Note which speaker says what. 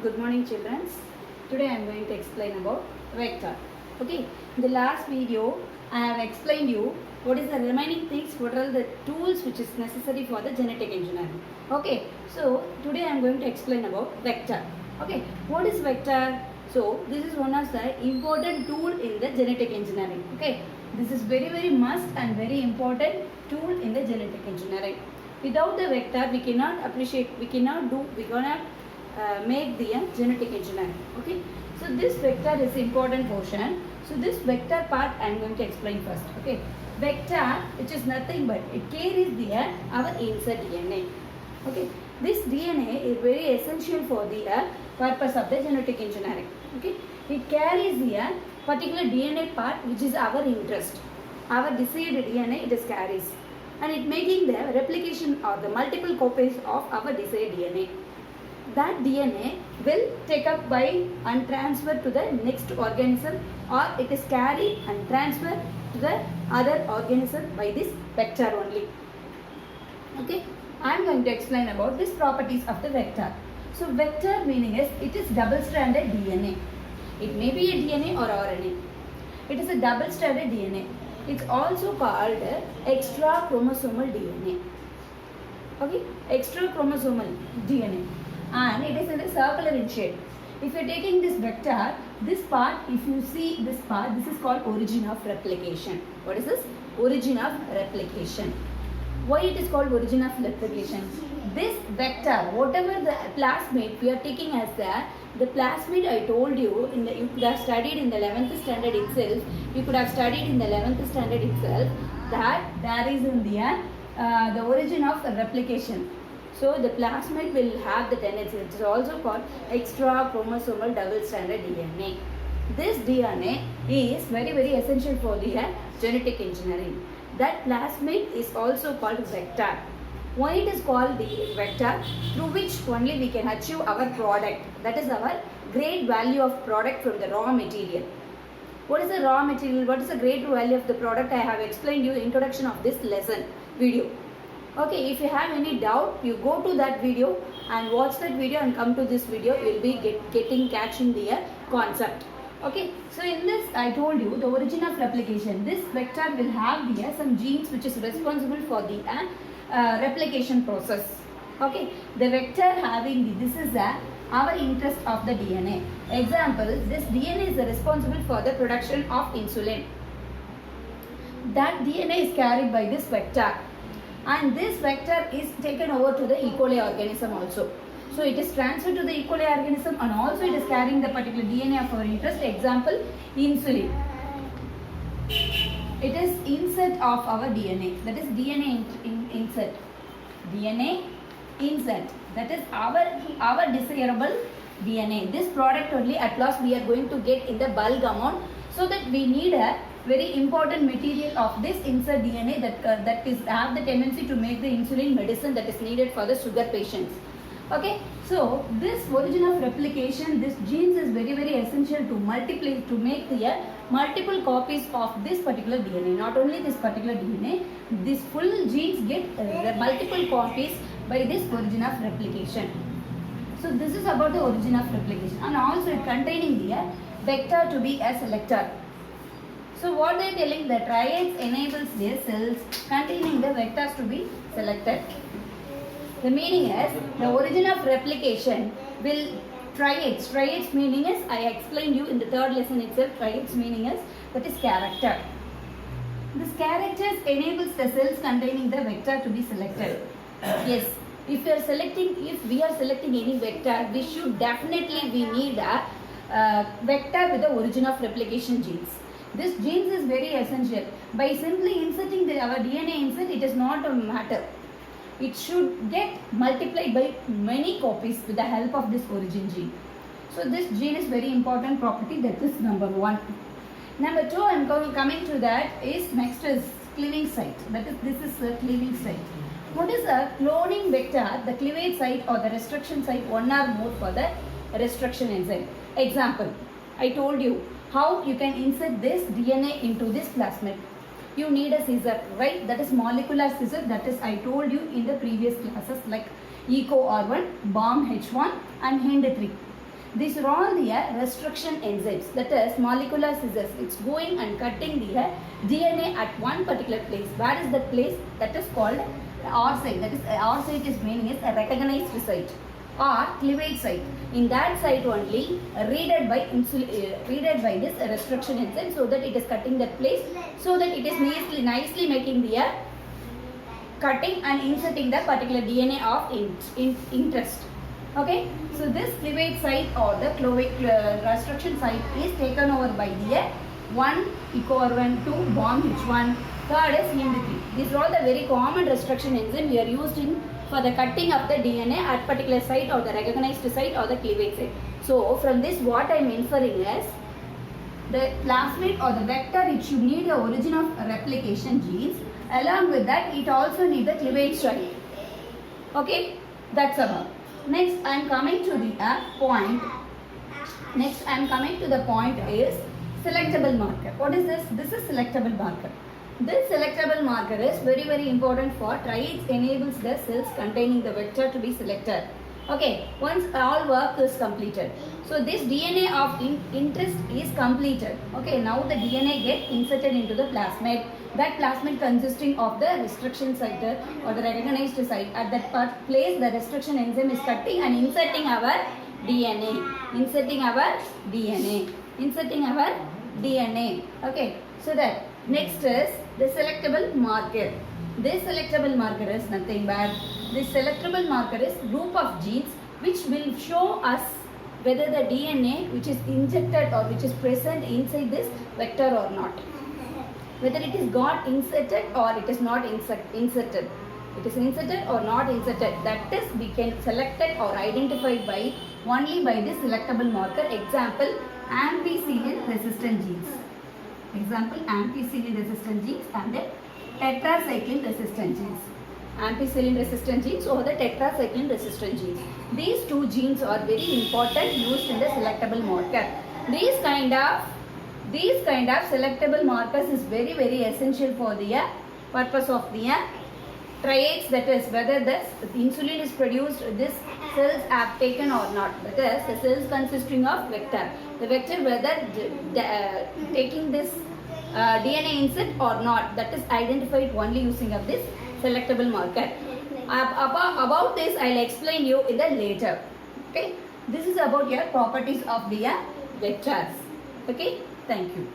Speaker 1: Good morning, children. Today I am going to explain about vector. Okay, in the last video I have explained you what is the remaining things, what are the tools which is necessary for the genetic engineering. Okay, so today I am going to explain about vector. Okay, what is vector? So this is one of the important tool in the genetic engineering. Okay, this is very must and very important tool in the genetic engineering. Without the vector we cannot appreciate, we cannot make the genetic engineering. Okay, so this vector is important portion. So this vector part I am going to explain first. Okay, vector, which is nothing but it carries the our insert DNA. Okay, this DNA is very essential for the purpose of the genetic engineering. Okay, it carries the particular DNA part which is our interest, our desired DNA it is carries, and it making the replication or the multiple copies of our desired DNA. That DNA will take up by and transfer to the next organism, or it is carried and transferred to the other organism by this vector only. Okay, I am going to explain about these properties of the vector. So vector meaning is it is double-stranded DNA. It may be a DNA or RNA. It is a double-stranded DNA. It's also called extra chromosomal DNA. Okay, extra chromosomal DNA. And it is in a circular in shape. If you are taking this vector, this part, if you see this part, this is called origin of replication. What is this? Origin of replication. Why it is called origin of replication? This vector, whatever the plasmid we are taking as the plasmid I told you, you could have studied in the 11th standard itself, that there is in the origin of replication. So the plasmid will have the tendency, it is also called extra chromosomal double-stranded DNA. This DNA is very essential for the genetic engineering. That plasmid is also called vector. Why it is called the vector? Through which only we can achieve our product. That is our great value of product from the raw material. What is the raw material? What is the great value of the product? I have explained you in introduction of this lesson video. Okay, if you have any doubt, you go to that video and watch that video and come to this video, you will be catching the concept. Okay, so in this I told you the origin of replication. This vector will have the some genes which is responsible for the replication process. Okay, the vector having this is our interest of the DNA. Example, this DNA is responsible for the production of insulin. That DNA is carried by this vector, and this vector is taken over to the E. coli organism also. So it is transferred to the E. coli organism, and also it is carrying the particular DNA of our interest. Example, insulin. It is insert of our DNA. That is DNA insert. DNA insert. That is our desirable DNA. This product only at last we are going to get in the bulk amount. So that we need a very important material of this insert DNA that is have the tendency to make the insulin medicine that is needed for the sugar patients. Okay, so this origin of replication, this genes is very essential to multiply, to make the multiple copies of this particular DNA. Not only this particular DNA, this full genes get multiple copies by this origin of replication. So this is about the origin of replication, and also it containing the vector to be a selector. So what they are telling, the triads enables their cells containing the vectors to be selected. The meaning is the origin of replication will triads. Triads meaning is, I explained you in the third lesson itself, triads meaning is, that is character. This characters enables the cells containing the vector to be selected. Yes, if we are selecting any vector, we should definitely, we need a vector with the origin of replication genes. This genes is very essential. By simply inserting our DNA insert, it is not a matter. It should get multiplied by many copies with the help of this origin gene. So this gene is very important property, that is number one. Number two, I am coming to that is next is cleaving site. That is, this is the cleaving site. What is a cloning vector? The cleavage site or the restriction site, one or more for the restriction enzyme. Example, I told you how you can insert this DNA into this plasmid. You need a scissor, right? That is molecular scissor. That is I told you in the previous classes, like ECO R1, BOM H1 and HIND3. These are all the restriction enzymes, that is molecular scissors. It's going and cutting the DNA at one particular place. Where is that place? That is called R site. That is R site is meaning is a recognized site or cleavage site. In that site only readed by this restriction enzyme, so that it is cutting that place, so that it is nicely making the cutting and inserting the particular DNA of interest. Okay, so this cleavage site or the restriction site is taken over by the 1 ecoarban 2 bomb H1, third is HEMD3. These are all the very common restriction enzyme we are used in for the cutting of the DNA at particular site or the recognized site or the cleavage site. So from this what I am inferring is the plasmid or the vector, it should need the origin of replication genes. Along with that, it also needs the cleavage site. Okay, that's about. Next, I am coming to the point. Next, I am coming to the point is selectable marker. What is this? This is selectable marker. This selectable marker is very important for triads, enables the cells containing the vector to be selected. Okay, once all work is completed. So this DNA of interest is completed. Okay, now the DNA get inserted into the plasmid. That plasmid consisting of the restriction site or the recognized site. At that place, the restriction enzyme is cutting and inserting our DNA. Inserting our DNA. Okay, so that next is the selectable marker. This selectable marker is nothing but this selectable marker is group of genes which will show us whether the DNA which is injected or which is present inside this vector or not. Whether it is got inserted or it is not inserted. It is inserted or not inserted. That is we can select it or identified by only by this selectable marker. Example, ampicillin resistant genes. Example, ampicillin resistant genes and the tetracycline resistant genes. Ampicillin resistant genes or the tetracycline resistant genes. These two genes are very important used in the selectable marker. These kind of selectable markers is very essential for the purpose of the triads, that is whether the insulin is produced, this cells have taken or not. That is the cells consisting of vector. The vector whether taking this DNA insert or not, that is identified only using of this selectable marker. About this I will explain you in the later. Okay, this is about your properties of the vectors. Okay, thank you.